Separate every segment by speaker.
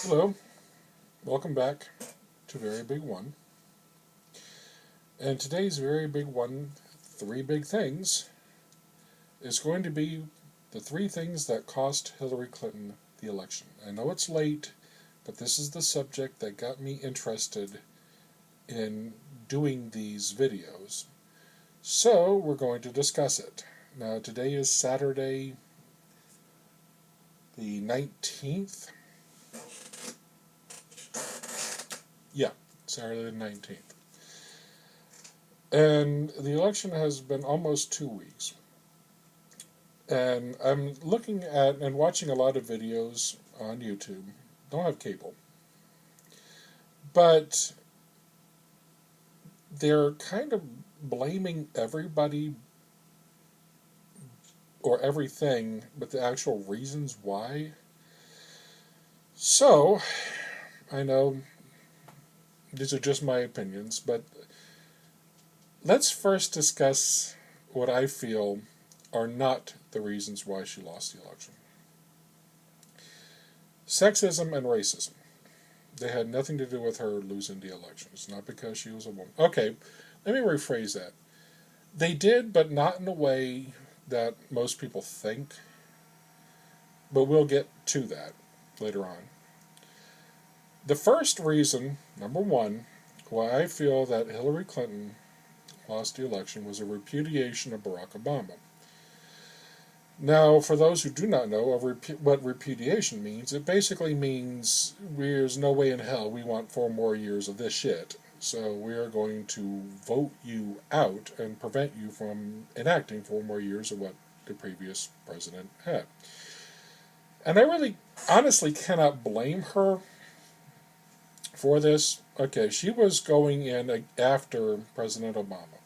Speaker 1: Hello, welcome back to Very Big One. And today's Very Big One, three big things, is going to be the three things that cost Hillary Clinton the election. I know it's late, but this is the subject that got me interested in doing these videos. So we're going to discuss it. Now today is Saturday the 19th. Yeah, Saturday the 19th. And the election has been almost 2 weeks. And I'm looking at and watching a lot of videos on YouTube. Don't have cable. But they're kind of blaming everybody or everything but the actual reasons why. So, I know these are just my opinions, but let's first discuss what I feel are not the reasons why she lost the election. Sexism and racism. They had nothing to do with her losing the election. It's not because she was a woman. Okay, let me rephrase that. They did, but not in a way that most people think. But we'll get to that later on. The first reason, number one, why I feel that Hillary Clinton lost the election was a repudiation of Barack Obama. Now, for those who do not know what repudiation means, it basically means there's no way in hell we want 4 more years of this shit, so we are going to vote you out and prevent you from enacting 4 more years of what the previous president had. And I really, honestly cannot blame her for this. Okay, she was going in after President Obama.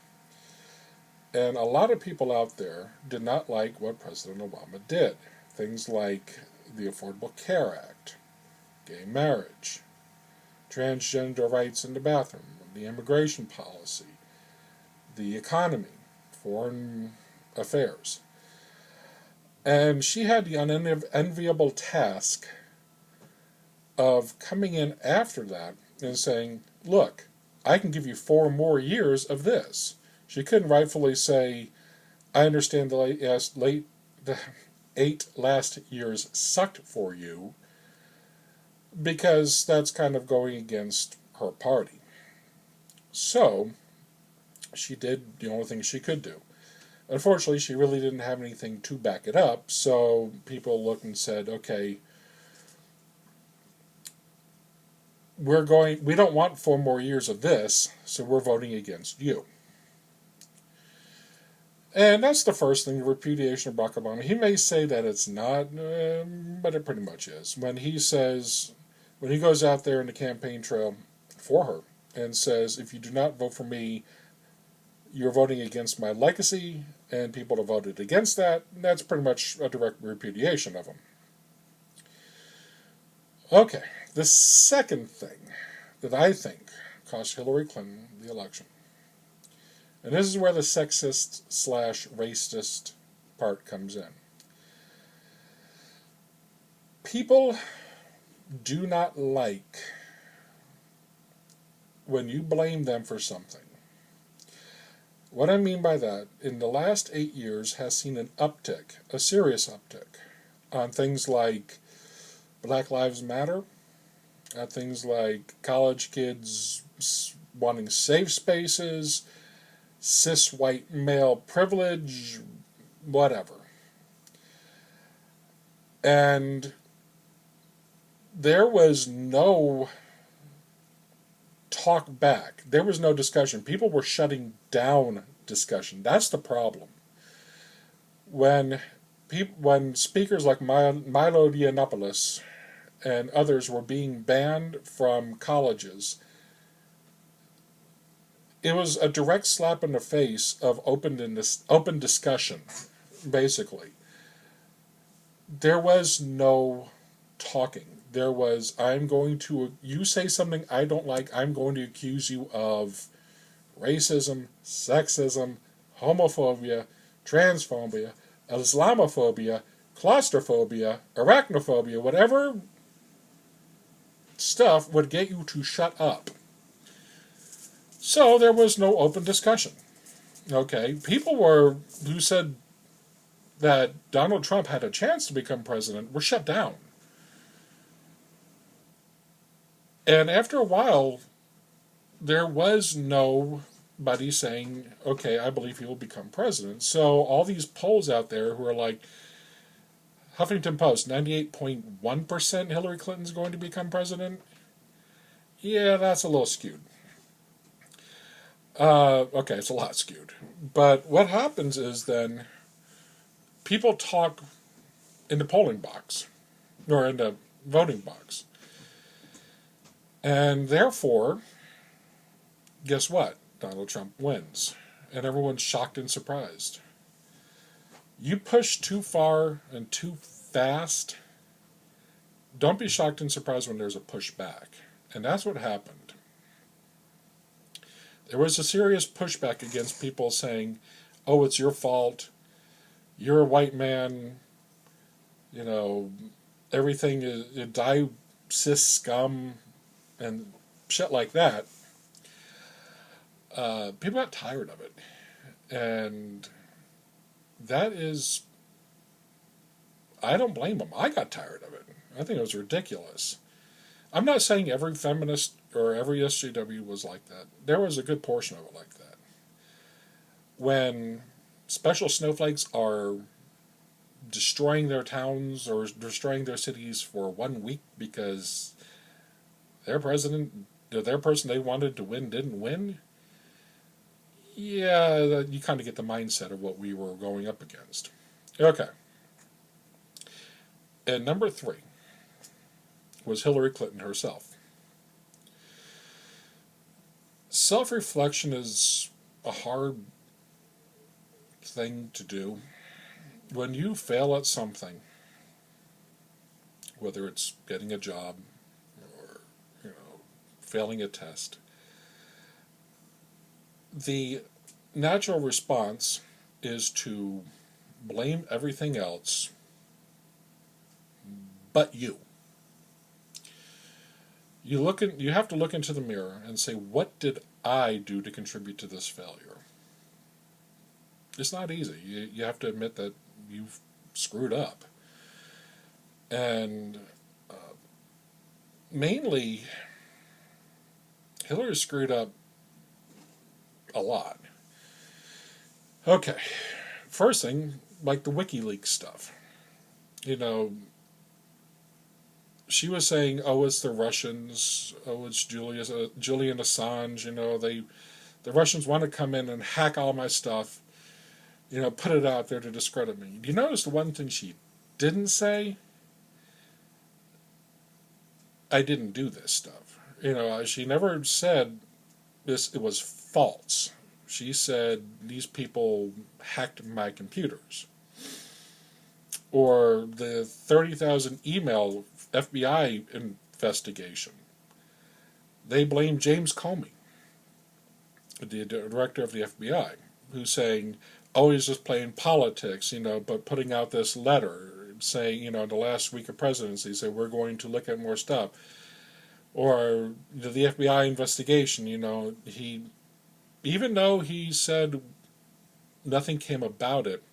Speaker 1: And a lot of people out there did not like what President Obama did. Things like the Affordable Care Act, gay marriage, transgender rights in the bathroom, the immigration policy, the economy, foreign affairs. And she had the unenviable task of coming in after that and saying, look, I can give you 4 more years of this. She couldn't rightfully say, I understand the 8 last years sucked for you, because that's kind of going against her party. So, she did the only thing she could do. Unfortunately, she really didn't have anything to back it up, so people looked and said, okay, we don't want 4 more years of this, so we're voting against you. And that's the first thing, the repudiation of Barack Obama. He may say that it's not, but it pretty much is. When he goes out there in the campaign trail for her and says, if you do not vote for me, you're voting against my legacy, and people have voted against that, that's pretty much a direct repudiation of him. Okay, the second thing that I think cost Hillary Clinton the election, and this is where the sexist/racist part comes in. People do not like when you blame them for something. What I mean by that, in the last 8 years has seen an uptick, a serious uptick, on things like Black Lives Matter, things like college kids wanting safe spaces, cis white male privilege, whatever. And there was no talk back. There was no discussion. People were shutting down discussion. That's the problem. When speakers like Milo Yiannopoulos and others were being banned from colleges, it was a direct slap in the face of open discussion, basically. There was no talking. There was, you say something I don't like, I'm going to accuse you of racism, sexism, homophobia, transphobia, Islamophobia, claustrophobia, arachnophobia, whatever stuff would get you to shut up. So there was no open discussion. Okay, people who said that Donald Trump had a chance to become president were shut down. And after a while, there was nobody saying, okay, I believe he will become president. So all these polls out there who are like, Huffington Post, 98.1% Hillary Clinton's going to become president. Yeah, that's a little skewed. Okay, it's a lot skewed. But what happens is then people talk in the polling box or in the voting box. And therefore, guess what? Donald Trump wins. And everyone's shocked and surprised. You push too far and too fast, don't be shocked and surprised when there's a pushback. And that's what happened. There was a serious pushback against people saying, oh, it's your fault. You're a white man. You know, everything is cis scum and shit like that. People got tired of it. And that is, I don't blame them. I got tired of it. I think it was ridiculous. I'm not saying every feminist or every SJW was like that. There was a good portion of it like that. When special snowflakes are destroying their towns or destroying their cities for 1 week because their president, their person they wanted to win didn't win, yeah, you kind of get the mindset of what we were going up against. Okay. And number 3 was Hillary Clinton herself. Self-reflection is a hard thing to do. When you fail at something, whether it's getting a job or failing a test, the natural response is to blame everything else but you. You have to look into the mirror and say, what did I do to contribute to this failure? It's not easy. You have to admit that you've screwed up. And mainly, Hillary screwed up a lot. Okay, first thing, like the WikiLeaks stuff. She was saying, oh, it's the Russians, oh, it's Julian Assange, the Russians want to come in and hack all my stuff, put it out there to discredit me. Do you notice the one thing she didn't say? I didn't do this stuff. She never said it was false. She said these people hacked my computers. Or the 30,000 email FBI investigation. They blame James Comey, the director of the FBI, who's saying, oh, he's just playing politics, but putting out this letter saying, the last week of presidency, say we're going to look at more stuff. Or the FBI investigation, even though he said nothing came about it,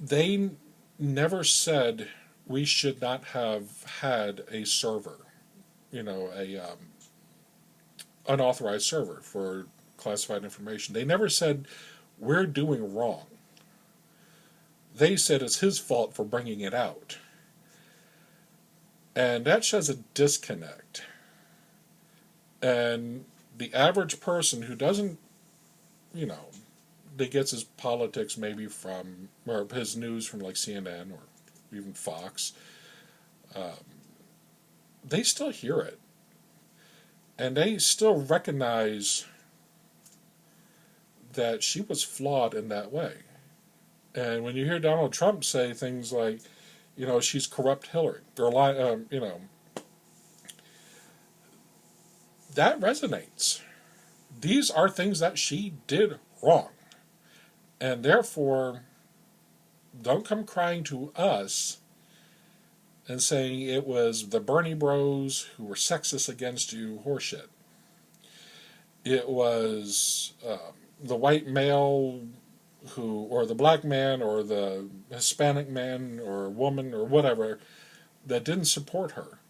Speaker 1: they never said we should not have had a server, unauthorized server for classified information. They never said we're doing wrong. They said it's his fault for bringing it out. And that shows a disconnect. And the average person who doesn't, that gets his politics maybe from, or his news from like CNN or even Fox, they still hear it. And they still recognize that she was flawed in that way. And when you hear Donald Trump say things like, she's corrupt Hillary, or that resonates. These are things that she did wrong. And therefore, don't come crying to us and saying it was the Bernie bros who were sexist against you, horseshit. It was the white male who, or the black man, or the Hispanic man, or woman, or whatever, that didn't support her.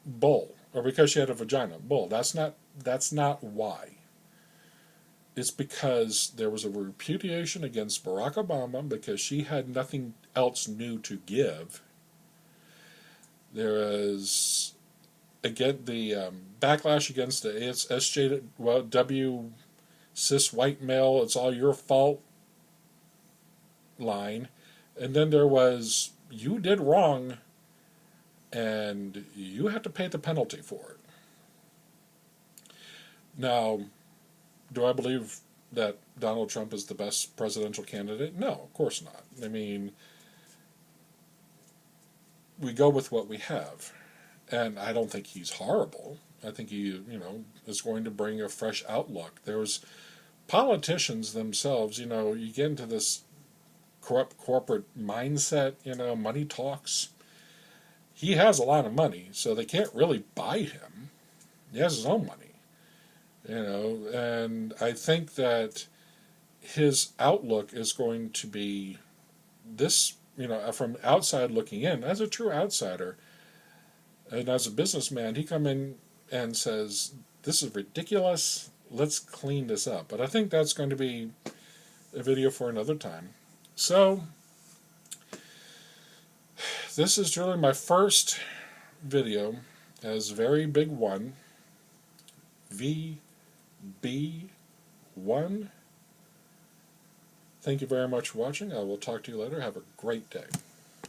Speaker 1: Bull. Or because she had a vagina. Bull. That's not why. It's because there was a repudiation against Barack Obama because she had nothing else new to give. There is, again, the backlash against the SJW cis white male, it's all your fault line. And then there was, you did wrong and you have to pay the penalty for it. Now, do I believe that Donald Trump is the best presidential candidate? No, of course not. I mean, we go with what we have. And I don't think he's horrible. I think he, is going to bring a fresh outlook. There's politicians themselves, you get into this corrupt corporate mindset, money talks. He has a lot of money, so they can't really buy him. He has his own money. And I think that his outlook is going to be this, from outside looking in, as a true outsider, and as a businessman, he come in and says, this is ridiculous, let's clean this up. But I think that's going to be a video for another time. So, this is really my first video as VeryBig1, VB1. Thank you very much for watching. I will talk to you later. Have a great day.